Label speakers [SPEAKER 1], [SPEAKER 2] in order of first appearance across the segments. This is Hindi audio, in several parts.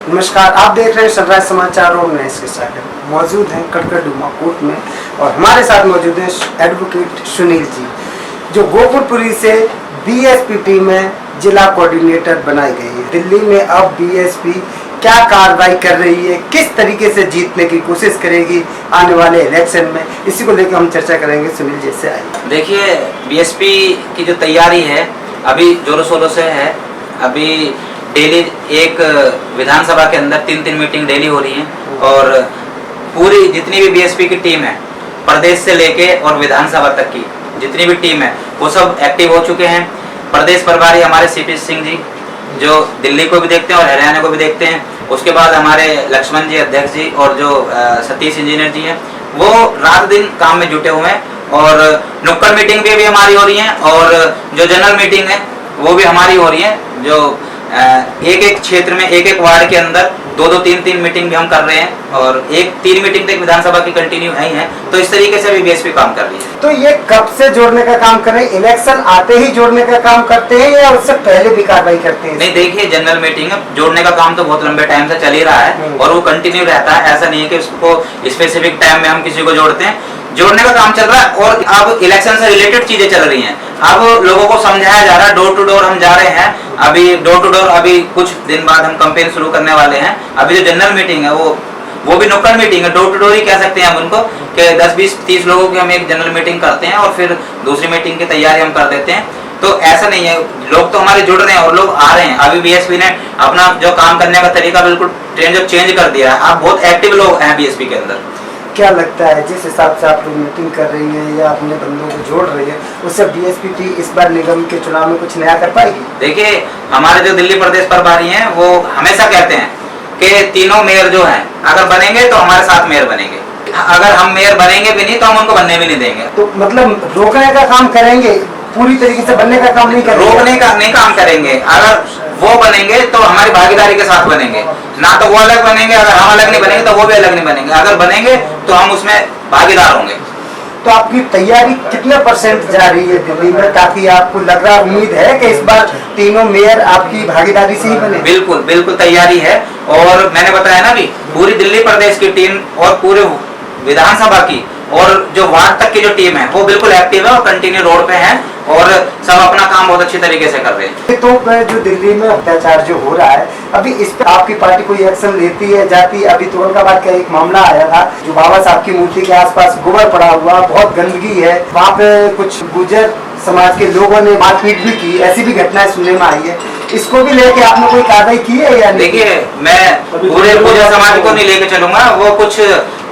[SPEAKER 1] नमस्कार, आप देख रहे हैं सनराइज समाचार और मैं इसके साथ मौजूद हैं कड़कड़डूमा कोर्ट में और हमारे साथ मौजूद हैं एडवोकेट सुनील जी, जो गोकुलपुरी से बीएसपी टीम में जिला कोऑर्डिनेटर बनाई गई है। दिल्ली में अब बीएसपी क्या कार्रवाई कर रही है, किस तरीके से जीतने की कोशिश करेगी आने वाले इलेक्शन में, इसी को लेकर हम चर्चा करेंगे। सुनील जी से आइए।
[SPEAKER 2] देखिए, बीएसपी की जो तैयारी है अभी जोरों शोरों से है। अभी डेली एक विधानसभा के अंदर 3 मीटिंग डेली हो रही है और पूरी जितनी भी बीएसपी की टीम है, प्रदेश से लेके और विधानसभा तक की जितनी भी टीम है वो सब एक्टिव हो चुके हैं। प्रदेश प्रभारी हमारे सीपी सिंह जी, जो दिल्ली को भी देखते हैं और हरियाणा को भी देखते हैं। उसके बाद हमारे लक्ष्मण जी अध्यक्ष जी और जो सतीश इंजीनियर जी हैं, वो रात दिन काम में जुटे हुए हैं और नुक्कड़ मीटिंग भी हमारी हो रही है और जो जनरल मीटिंग है वो भी हमारी हो रही है। जो एक क्षेत्र में एक वार्ड के अंदर 2-3 मीटिंग भी हम कर रहे हैं और 3 मीटिंग तक विधानसभा की कंटिन्यू आई है। तो इस तरीके से भी बीएसपी काम कर रही है।
[SPEAKER 1] तो ये कब से जोड़ने का काम कर रहे हैं? इलेक्शन आते ही जोड़ने का काम करते हैं या उससे पहले भी कार्रवाई करते हैं?
[SPEAKER 2] नहीं, देखिए, जनरल मीटिंग है, जोड़ने का काम तो बहुत लंबे टाइम से चल ही रहा है और वो कंटिन्यू रहता है। ऐसा नहीं है कि उसको स्पेसिफिक टाइम में हम किसी को जोड़ते हैं। जोड़ने का काम चल रहा है और अब इलेक्शन से रिलेटेड चीजें चल रही हैं। अब लोगों को समझाया जा रहा है, डोर टू डोर हम जा रहे हैं। अभी डोर टू डोर अभी कुछ दिन बाद हम कैंपेन शुरू करने वाले हैं। अभी जो जनरल मीटिंग है वो भी नुक्कड़ मीटिंग है, डोर टू डोर ही कह सकते हैं हम उनको, कि 10, 20, 30 लोगों की हम एक जनरल मीटिंग करते हैं और फिर दूसरी मीटिंग की तैयारी हम कर देते हैं। तो ऐसा नहीं है, लोग तो हमारे जुड़ रहे हैं और लोग आ रहे हैं। अभी बीएसपी ने अपना जो काम करने का तरीका बिल्कुल चेंज कर दिया है। आप बहुत एक्टिव लोग हैं बीएसपी के अंदर।
[SPEAKER 1] क्या लगता है जिस हिसाब से आप लोग मीटिंग कर रही हैं या अपने बंदों को जोड़ रही है, उससे बीएसपी टी इस बार निगम के चुनाव में कुछ नया कर पाएगी?
[SPEAKER 2] देखिए, हमारे जो दिल्ली प्रदेश प्रभारी हैं वो हमेशा कहते हैं कि तीनों मेयर जो हैं अगर बनेंगे तो हमारे साथ मेयर बनेंगे, अगर हम मेयर बनेंगे भी नहीं तो हम उनको बनने भी नहीं देंगे।
[SPEAKER 1] तो मतलब रोकने का काम करेंगे, पूरी तरीके से बनने का काम नहीं करेंगे?
[SPEAKER 2] रोकने का नहीं काम करेंगे। अगर वो बनेंगे तो हमारी भागीदारी के साथ बनेंगे, ना तो वो अलग बनेंगे। अगर हम अलग नहीं बनेंगे तो वो भी अलग नहीं बनेंगे। अगर बनेंगे तो हम उसमें भागीदार होंगे।
[SPEAKER 1] तो आपकी तैयारी कितने % जा रही है दिल्ली में, ताकि आपको लग रहा उम्मीद है कि इस बार तीनों मेयर आपकी भागीदारी से ही बने?
[SPEAKER 2] बिल्कुल तैयारी है और मैंने बताया ना कि पूरी दिल्ली प्रदेश की टीम और पूरे विधानसभा की और जो वार्ड तक की जो टीम है वो बिल्कुल एक्टिव है और कंटिन्यू रोड पे है और सब अपना काम बहुत अच्छी तरीके से कर रहे हैं।
[SPEAKER 1] तो जो दिल्ली में अत्याचार जो हो रहा है, अभी इस पे आपकी पार्टी कोई एक्शन लेती है, जाती है? अभी तुरंगाबाद का एक मामला आया था, जो बाबा साहब की मूर्ति के आसपास गोबर पड़ा हुआ, बहुत गंदगी है, वहाँ पे कुछ गुर्जर समाज के लोगों ने मारपीट भी की, ऐसी भी घटनाएं सुनने में आई है। इसको भी लेके आपने कोई कार्रवाई की है या नहीं?
[SPEAKER 2] देखिए, मैं पूरे गुर्जर समाज को नहीं लेके चलूंगा। वो कुछ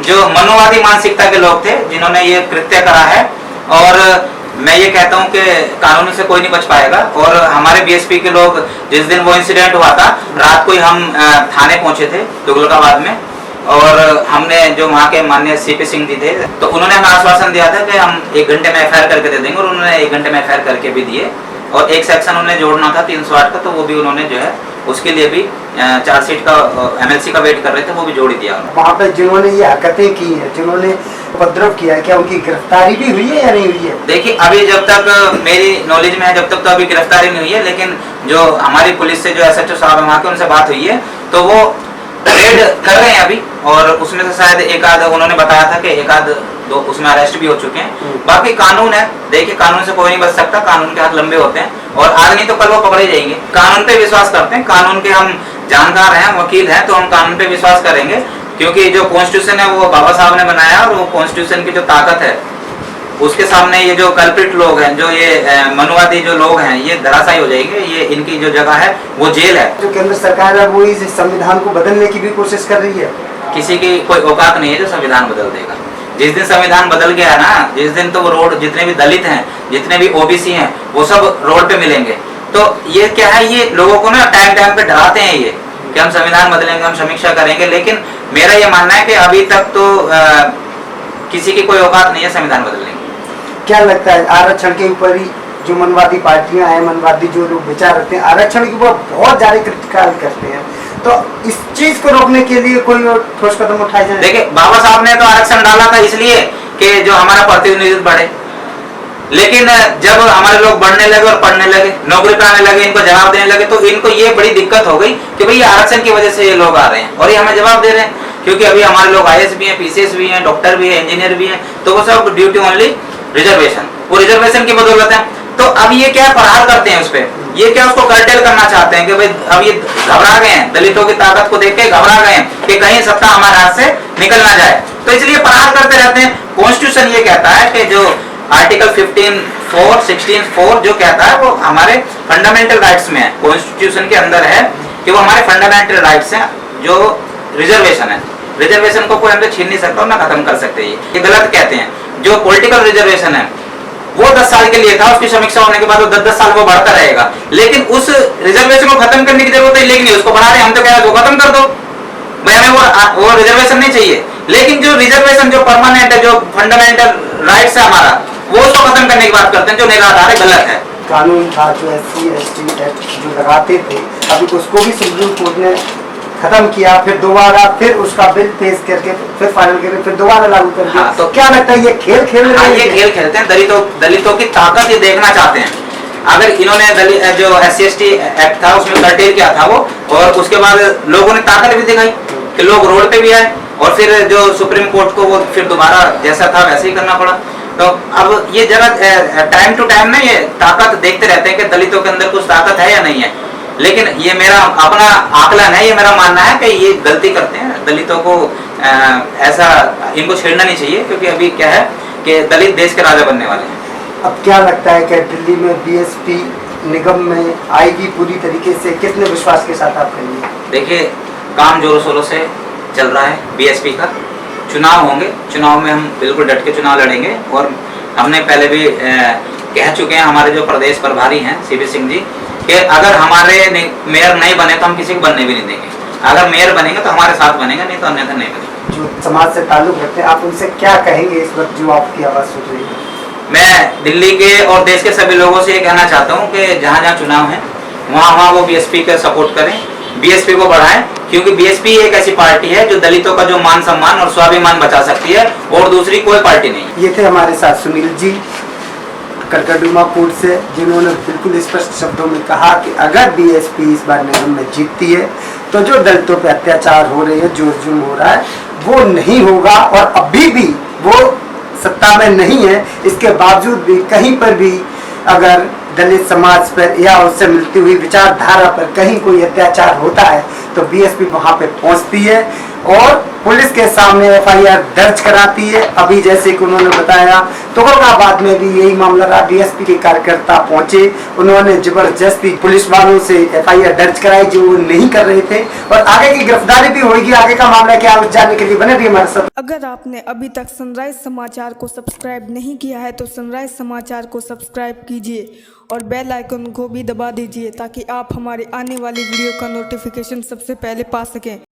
[SPEAKER 2] जो मनोवादी मानसिकता के लोग थे जिन्होंने ये कृत्य करा है और मैं ये कहता हूँ कि कानून से कोई नहीं बच पाएगा। और हमारे बीएसपी के लोग, जिस दिन वो इंसिडेंट हुआ था, रात को ही हम थाने पहुंचे थे तुगलकाबाद में और हमने जो वहाँ के माननीय सीपी सिंह जी थे, तो उन्होंने हमें आश्वासन दिया था कि हम 1 घंटे में एफआईआर करके दे देंगे और उन्होंने 1 घंटे में एफआईआर करके भी दिए। और एक सेक्शन उन्हें जोड़ना था 308 का, तो वो भी उन्होंने जो है उसके लिए भी चार्जशीट का एमएलसी का वेट कर रहे थे, वो भी जोड़ ही दिया।
[SPEAKER 1] वहाँ पे जिन्होंने ये हरकतें की है, जिन्होंने उपद्रव किया है, क्या उनकी गिरफ्तारी भी हुई है या नहीं हुई है?
[SPEAKER 2] देखिए, अभी जब तक मेरी नॉलेज में है, जब तक तो अभी गिरफ्तारी नहीं हुई है, लेकिन जो हमारी पुलिस से जो एसएचओ साहब है वहाँ के, उनसे बात हुई है तो वो रेड कर रहे हैं अभी और उसमें से शायद एक आध उन्होंने बताया था कि 1-2 उसमें अरेस्ट भी हो चुके हैं। बाकी कानून है, देखिए, कानून से कोई नहीं बच सकता, कानून के हाथ लंबे होते हैं और आज नहीं तो कल वो पकड़े जाएंगे। कानून पे विश्वास करते हैं, कानून के हम जानकार हैं, वकील हैं, तो हम कानून पे विश्वास करेंगे क्योंकि जो कॉन्स्टिट्यूशन है वो बाबा साहब ने बनाया और वो कॉन्स्टिट्यूशन की जो ताकत है उसके सामने ये जो कल्प्रिट लोग हैं, जो ये मनुवादी जो लोग हैं, ये धराशायी हो जाएंगे। ये इनकी जो जगह है वो जेल है।
[SPEAKER 1] जो केंद्र सरकार है वो इस संविधान को बदलने की भी कोशिश कर रही है।
[SPEAKER 2] किसी की कोई औकात नहीं है जो संविधान बदल देगा। जिस दिन संविधान बदल गया है ना, जिस दिन तो वो रोड, जितने भी दलित हैं, जितने भी ओबीसी हैं, वो सब रोड पे मिलेंगे। तो ये क्या है, ये लोगों को ना टाइम पे डराते हैं ये कि हम संविधान बदलेंगे, हम समीक्षा करेंगे। लेकिन मेरा ये मानना है कि अभी तक तो किसी की कोई औकात नहीं है संविधान बदलने की।
[SPEAKER 1] क्या लगता है आरक्षण के ऊपर ही जो मनवादी पार्टियां हैं, मनवादी जो लोग विचार रखते हैं, आरक्षण के ऊपर बहुत ज्यादा क्रिटिकल करते हैं, तो इस चीज को रोकने के लिए कोई और ठोस कदम उठाए जाए?
[SPEAKER 2] देखिए, बाबा साहब ने तो आरक्षण डाला था इसलिए कि जो हमारा प्रतिनिधित्व बढ़े, लेकिन जब हमारे लोग बढ़ने लगे और पढ़ने लगे, नौकरी पे आने लगे, इनको जवाब देने लगे, तो इनको ये बड़ी दिक्कत हो गई कि भाई आरक्षण की वजह से ये लोग आ रहे हैं और ये हमें जवाब दे रहे हैं, क्योंकि अभी हमारे लोग आईएएस भी हैं, पीसीएस भी हैं, डॉक्टर भी हैं, इंजीनियर भी हैं, तो वो सब ड्यूटी ओनली रिजर्वेशन, वो रिजर्वेशन की बदौलत है। तो अब ये क्या प्रहार करते हैं उस पर, ये क्या उसको कर्टेल करना चाहते हैं कि भाई अब ये घबरा गए हैं, दलितों की ताकत को देख के घबरा गए हैं कि कहीं सत्ता हमारे हाथ से निकल ना जाए, तो इसलिए प्रहार करते रहते हैं। कॉन्स्टिट्यूशन ये कहता है कि जो आर्टिकल 15(4), 16(4) जो कहता है वो हमारे फंडामेंटल राइट्स में है, कॉन्स्टिट्यूशन के अंदर है कि वो हमारे फंडामेंटल राइट्स हैं। जो रिजर्वेशन है, रिजर्वेशन को कोई हमसे छीन नहीं सकता और ना खत्म कर सकते। ये गलत कहते हैं। जो पॉलिटिकल रिजर्वेशन है वो 10 साल के लिए था, उसकी समीक्षा होने के बाद वो 10-10 साल वो बढ़ता रहेगा, लेकिन उस रिजर्वेशन को खत्म करने की जरूरत है, लेकिन उसको बढ़ा रहे हैं। हम तो कह रहे हैं खत्म कर दो भाई, हमें वो रिजर्वेशन नहीं चाहिए। लेकिन जो रिजर्वेशन जो परमानेंट है, जो फंडामेंटल राइट्स है हमारा, वो उसको खत्म करने की बात करते हैं, जो निराधार है, गलत है।
[SPEAKER 1] कानून था जो SC/ST एक्ट जो लगाते थे, अभी उसको भी सुप्रीम कोर्ट ने खत्म किया, फिर दोबारा फिर उसका बिल पेश करके फिर फाइनल करके फिर दोबारा लागू कर दिया।
[SPEAKER 2] हाँ,
[SPEAKER 1] तो क्या लगता है ये खेल खेल रहे हैं?
[SPEAKER 2] ये खेल खेलते हैं, दलितों की ताकत ये देखना चाहते हैं। अगर इन्होंने जो SC/ST एक्ट था उसमें कर्टेल किया था वो, और उसके बाद लोगों ने ताकत भी दिखाई कि लोग रोड पे भी आए, और फिर जो सुप्रीम कोर्ट को वो फिर दोबारा जैसा था वैसे ही करना पड़ा। तो अब ये जरा टाइम टू टाइम ना ये ताकत देखते रहते हैं कि दलितों के अंदर कुछ ताकत है या नहीं है। लेकिन ये मेरा अपना आकलन है, ये मेरा मानना है कि ये गलती करते हैं। दलितों को ऐसा इनको छेड़ना नहीं चाहिए, क्योंकि अभी क्या है कि दलित देश के राजा बनने वाले हैं।
[SPEAKER 1] अब क्या लगता है कि दिल्ली में BSP निगम में आएगी पूरी तरीके से? कितने विश्वास के साथ आप कहेंगे?
[SPEAKER 2] देखिए, काम जोरों शोरों से चल रहा है BSP का। चुनाव होंगे, चुनाव में हम बिल्कुल डट के चुनाव लड़ेंगे, और हमने पहले भी कह चुके हैं हमारे जो प्रदेश प्रभारी हैं CP सिंह जी, कि अगर हमारे मेयर नहीं बने तो हम किसी को बनने भी नहीं देंगे। अगर मेयर बनेंगे तो हमारे साथ बनेंगे, नहीं तो अन्यथा नहीं बनेंगे।
[SPEAKER 1] जो समाज से ताल्लुक रखते हैं, आप उनसे क्या कहेंगे इस वक्त जो आपकी आवाज़ सुन रही है?
[SPEAKER 2] मैं दिल्ली के और देश के सभी लोगों से ये कहना चाहता हूँ कि जहाँ जहाँ चुनाव है वहाँ वो BSP का सपोर्ट करें, BSP को बढ़ाएं, क्योंकि BSP एक ऐसी पार्टी है जो दलितों का जो मान सम्मान और स्वाभिमान बचा सकती है, और दूसरी कोई पार्टी नहीं।
[SPEAKER 1] ये थे हमारे साथ सुनील जी कड़कड़डूमा कोर्ट से, जिन्होंने बिल्कुल स्पष्ट शब्दों में कहा कि अगर BSP इस बार निगम में जीतती है तो जो दलितों पे अत्याचार हो रहे हैं, जो जुर्म हो रहा है, वो नहीं होगा। और अभी भी वो सत्ता में नहीं है, इसके बावजूद भी कहीं पर भी अगर दलित समाज पर या उससे मिलती हुई विचारधारा पर कहीं कोई अत्याचार होता है तो BSP वहां पे पहुंचती है और पुलिस के सामने FIR दर्ज कराती है। अभी जैसे कि उन्होंने बताया तुगलकाबाद में भी यही मामला रहा, BSP के कार्यकर्ता पहुंचे, उन्होंने जबरदस्ती पुलिस वालों से FIR दर्ज कराई जो वो नहीं कर रहे थे, और आगे की गिरफ्तारी भी होगी। आगे का मामला क्या है जानने के लिए बने रहिए हमारे साथ।
[SPEAKER 3] अगर आपने अभी तक सनराइज समाचार को सब्सक्राइब नहीं किया है तो सनराइज समाचार को सब्सक्राइब कीजिए और बेल आइकन को भी दबा दीजिए, ताकि आप हमारे आने वाली वीडियो का नोटिफिकेशन सबसे पहले पा सकें।